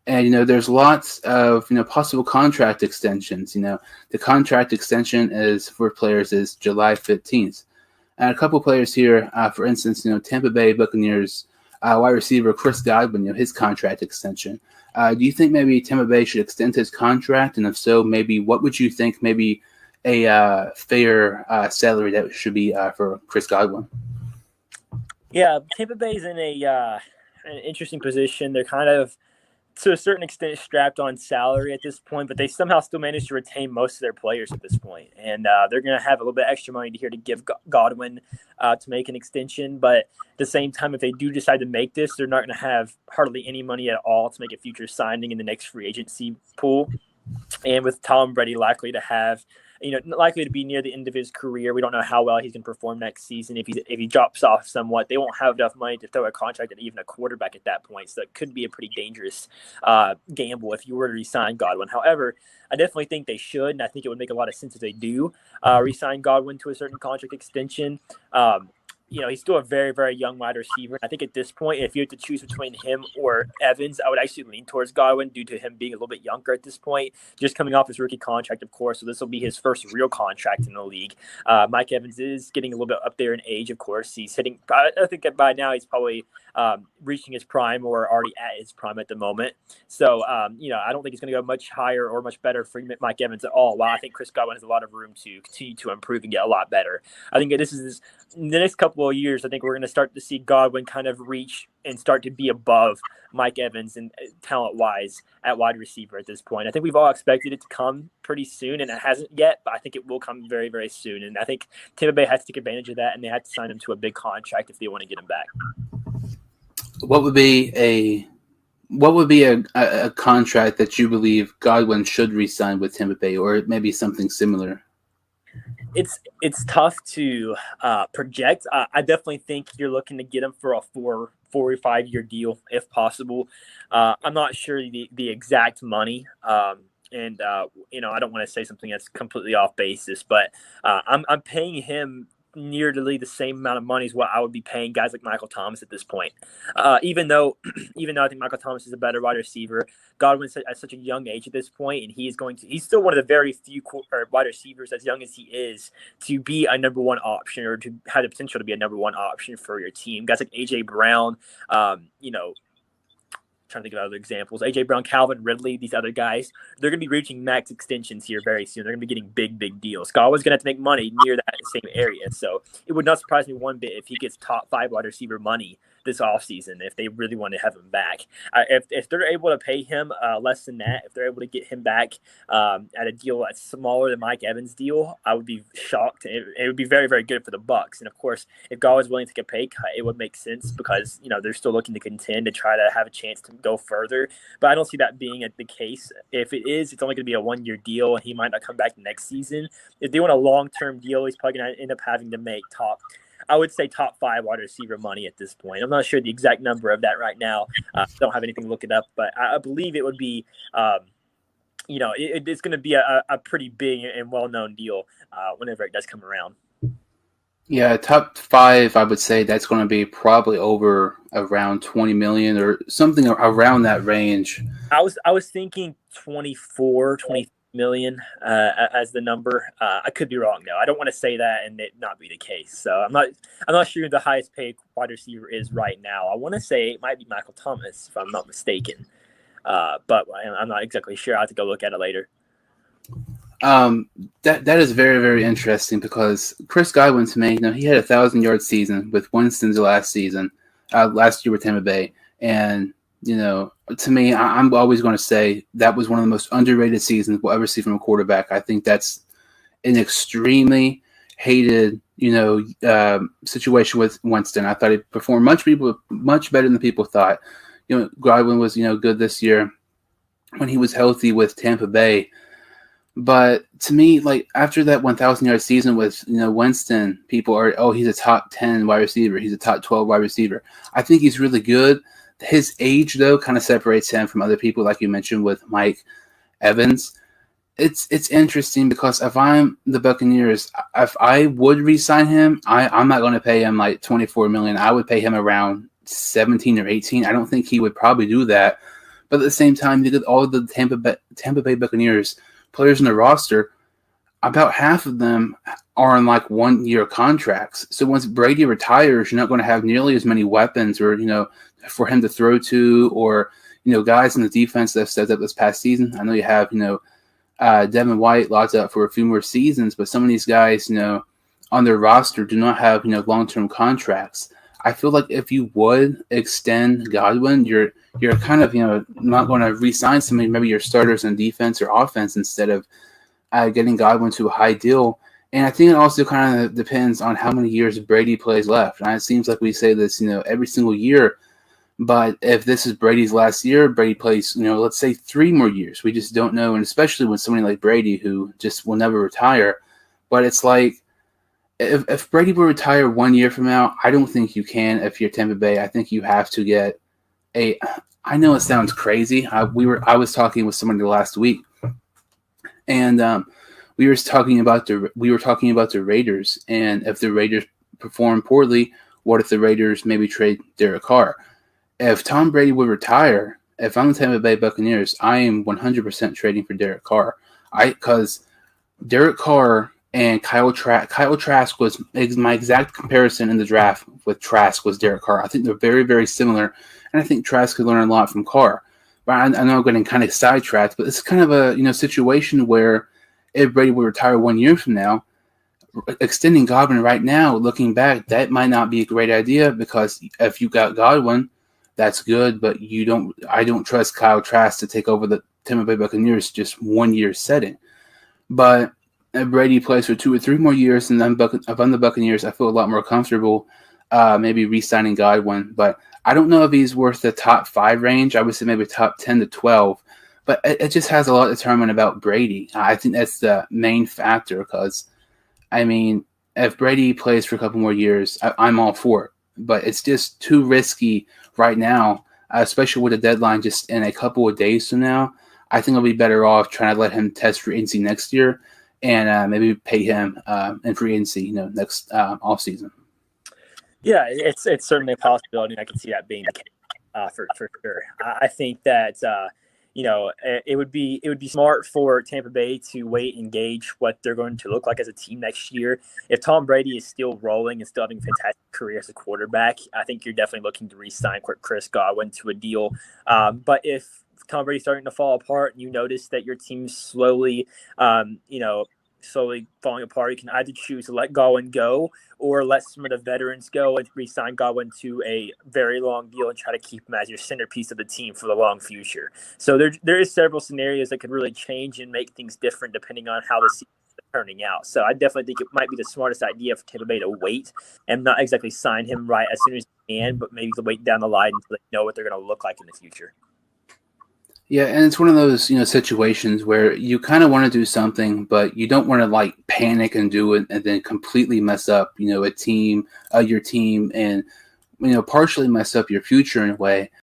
And, there's lots of, possible contract extensions. The contract extension is for players is July 15th. And a couple players here, for instance, Tampa Bay Buccaneers wide receiver Chris Godwin, his contract extension. Do you think maybe Tampa Bay should extend his contract? And if so, maybe what would you think maybe a fair salary that should be for Chris Godwin? Yeah, Tampa Bay's in an interesting position. They're kind of, to a certain extent, strapped on salary at this point, but they somehow still manage to retain most of their players at this point. And they're going to have a little bit extra money here to give Godwin to make an extension. But at the same time, if they do decide to make this, they're not going to have hardly any money at all to make a future signing in the next free agency pool. And with Tom Brady likely to have, likely to be near the end of his career, we don't know how well he's going to perform next season. If he drops off somewhat, they won't have enough money to throw a contract at even a quarterback at that point. So it could be a pretty dangerous gamble if you were to re-sign Godwin. However, I definitely think they should, and I think it would make a lot of sense if they do re-sign Godwin to a certain contract extension. He's still a very, very young wide receiver. I think at this point, if you had to choose between him or Evans, I would actually lean towards Godwin due to him being a little bit younger at this point, just coming off his rookie contract, of course. So this will be his first real contract in the league. Mike Evans is getting a little bit up there in age, of course. He's hitting, I think by now he's probably reaching his prime or already at his prime at the moment. So, I don't think it's going to go much higher or much better for Mike Evans at all. While I think Chris Godwin has a lot of room to continue to improve and get a lot better. I think this is in the next couple of years, I think we're going to start to see Godwin kind of reach and start to be above Mike Evans and talent-wise at wide receiver at this point. I think we've all expected it to come pretty soon, and it hasn't yet, but I think it will come very, very soon. And I think Tampa Bay has to take advantage of that, and they have to sign him to a big contract if they want to get him back. What would be a contract that you believe Godwin should re-sign with Tampa Bay, or maybe something similar? It's tough to project. I definitely think you're looking to get him for a 4 or 5 year deal if possible. I'm not sure the exact money. I don't want to say something that's completely off basis, but I'm paying him nearly the same amount of money as what I would be paying guys like Michael Thomas at this point. Even though I think Michael Thomas is a better wide receiver, Godwin's at such a young age at this point, and he's still one of the very few wide receivers, as young as he is, to be a number one option or to have the potential to be a number one option for your team. Guys like AJ Brown, trying to think of other examples. AJ Brown, Calvin Ridley, these other guys, they're going to be reaching max extensions here very soon. They're going to be getting big deals. Godwin's going to have to make money near that same area. So it would not surprise me one bit if he gets top 5 wide receiver money this offseason if they really want to have him back. If they're able to pay him less than that, if they're able to get him back at a deal that's smaller than Mike Evans' deal, I would be shocked. It would be very, very good for the Bucs. And of course, if Godwin's willing to take a pay cut, it would make sense because they're still looking to contend to try to have a chance to go further. But I don't see that being the case. If it is, it's only going to be a 1 year deal, and he might not come back next season. If they want a long-term deal, he's probably going to end up having to make top 5 wide receiver money at this point. I'm not sure the exact number of that right now. Don't have anything to look it up, but I believe it would be, it's going to be a pretty big and well-known deal whenever it does come around. Yeah, top 5, I would say that's going to be probably over around 20 million or something around that range. I was thinking 24, 23 million as the number. I could be wrong though. I don't want to say that and it not be the case. So I'm not sure who the highest paid wide receiver is right now. I want to say it might be Michael Thomas if I'm not mistaken. But I'm not exactly sure. I have to go look at it later. That is very, very interesting because Chris Godwin, to me, he had a 1,000-yard season with Winston's last year with Tampa Bay, and to me, I'm always going to say that was one of the most underrated seasons we'll ever see from a quarterback. I think that's an extremely hated, situation with Winston. I thought he performed much better than people thought. Godwin was, good this year when he was healthy with Tampa Bay. But to me, like after that 1,000-yard season with Winston, people are, he's a top 10 wide receiver. He's a top 12 wide receiver. I think he's really good. His age, though, kind of separates him from other people, like you mentioned with Mike Evans. It's interesting because if I'm the Buccaneers, if I would re-sign him, I'm not going to pay him like $24 million. I would pay him around 17 or 18. I don't think he would probably do that. But at the same time, you get all the Tampa Bay Buccaneers players in the roster. About half of them are on like 1-year contracts. So once Brady retires, you're not going to have nearly as many weapons or, for him to throw to, or, guys in the defense that have stepped up this past season. I know you have, Devin White locked up for a few more seasons, but some of these guys, on their roster do not have, long-term contracts. I feel like if you would extend Godwin, you're kind of, not going to re-sign somebody, maybe your starters in defense or offense, instead of getting Godwin to a high deal. And I think it also kind of depends on how many years Brady plays left. And it seems like we say this, every single year. But if this is Brady's last year, Brady plays, let's say 3 more years. We just don't know. And especially with somebody like Brady, who just will never retire. But it's like, if Brady will retire 1 year from now, I don't think you can. If you're Tampa Bay, I think you have to get I know it sounds crazy. I was talking with somebody last week, and we were talking about the Raiders, and if the Raiders perform poorly, what if the Raiders maybe trade Derek Carr? If Tom Brady would retire, if I'm the Tampa Bay Buccaneers, I am 100% trading for Derek Carr. Because Derek Carr and Kyle Trask was my exact comparison in the draft with Trask was Derek Carr. I think they're very, very similar, and I think Trask could learn a lot from Carr. But I know I'm getting kind of sidetracked, but it's kind of a situation where if Brady would retire 1 year from now, extending Godwin right now, looking back, that might not be a great idea, because if you got Godwin, that's good, but I don't trust Kyle Trask to take over the Tampa Bay Buccaneers just 1 year setting. But if Brady plays for 2 or 3 more years, and if I'm the Buccaneers, I feel a lot more comfortable maybe re-signing Godwin. But I don't know if he's worth the top 5 range. I would say maybe top 10 to 12. But it just has a lot to determine about Brady. I think that's the main factor, because, if Brady plays for a couple more years, I'm all for it. But it's just too risky right now, especially with the deadline just in a couple of days from now. I think I'll be better off trying to let him test free agency next year, and maybe pay him in free agency, next offseason. Yeah, it's certainly a possibility. I can see that being the case for sure. I think that it would be smart for Tampa Bay to wait and gauge what they're going to look like as a team next year. If Tom Brady is still rolling and still having a fantastic career as a quarterback, I think you're definitely looking to re-sign Chris Godwin to a deal. But if Tom Brady's starting to fall apart and you notice that your team's slowly falling apart, you can either choose to let Godwin go or let some of the veterans go and re-sign Godwin to a very long deal and try to keep him as your centerpiece of the team for the long future. So there is several scenarios that could really change and make things different depending on how the season is turning out. So I definitely think it might be the smartest idea for Tampa Bay to wait and not exactly sign him right as soon as they can, but maybe to wait down the line until they know what they're going to look like in the future. Yeah, and it's one of those, situations where you kind of want to do something, but you don't want to panic and do it and then completely mess up, your team, and, partially mess up your future in a way.